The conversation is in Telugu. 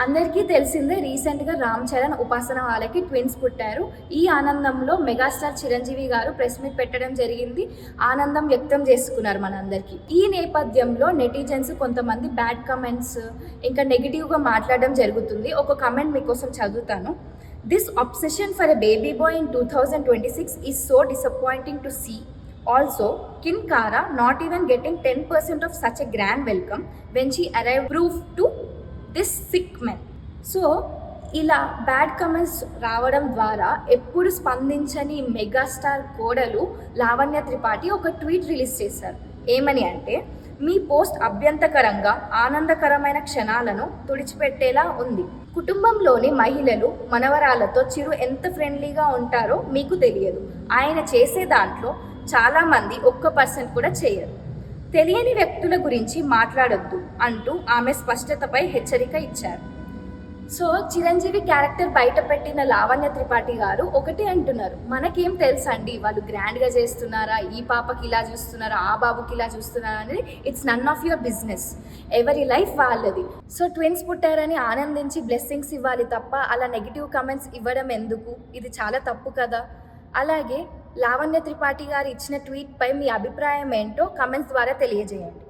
అందరికీ తెలిసిందే రీసెంట్గా రామ్ చరణ్ ఉపాసన వాళ్ళకి ట్విన్స్ పుట్టారు. ఈ ఆనందంలో మెగాస్టార్ చిరంజీవి గారు ప్రెస్ మీట్ పెట్టడం జరిగింది. ఆనందం వ్యక్తం చేసుకున్నారు మనందరికీ. ఈ నేపథ్యంలో నెటిజన్స్ కొంతమంది బ్యాడ్ కమెంట్స్ ఇంకా నెగిటివ్గా మాట్లాడడం జరుగుతుంది. ఒక కమెంట్ మీకోసం చదువుతాను. This obsession for a baby boy in 2026 is so disappointing to see. Also, Kin Kara not even getting 10% of such a grand welcome when she arrived proved to this sick man. So ఇలా బ్యాడ్ కమెంట్స్ రావడం ద్వారా ఎప్పుడు స్పందించని మెగాస్టార్ కోడలు లావణ్య త్రిపాఠి ఒక ట్వీట్ రిలీజ్ చేశారు. ఏమని అంటే, మీ పోస్ట్ అభ్యంతకరంగా ఆనందకరమైన క్షణాలను తుడిచిపెట్టేలా ఉంది. కుటుంబంలోని మహిళలు మనవరాలతో చిరు ఎంత ఫ్రెండ్లీగా ఉంటారో మీకు తెలియదు. ఆయన చేసే దాంట్లో చాలామంది 1% కూడా చేయరు. తెలియని వ్యక్తుల గురించి మాట్లాడొద్దు అంటూ ఆమె స్పష్టతపై హెచ్చరిక ఇచ్చారు. సో చిరంజీవి క్యారెక్టర్ బయట పెట్టిన లావణ్య త్రిపాఠి గారు ఒకటే అంటున్నారు, మనకేం తెలుసండి వాళ్ళు గ్రాండ్గా చేస్తున్నారా, ఈ పాపకి ఇలా చూస్తున్నారా, ఆ బాబుకి ఇలా చూస్తున్నారా అనేది it's none of your business. ఎవరి లైఫ్ వాళ్ళది. సో ట్విన్స్ పుట్టారని ఆనందించి బ్లెస్సింగ్స్ ఇవ్వాలి తప్ప అలా నెగిటివ్ కమెంట్స్ ఇవ్వడం ఎందుకు? ఇది చాలా తప్పు కదా. అలాగే లావణ్య త్రిపాఠి గారు ఇచ్చిన ట్వీట్పై మీ అభిప్రాయం ఏంటో కమెంట్స్ ద్వారా తెలియజేయండి.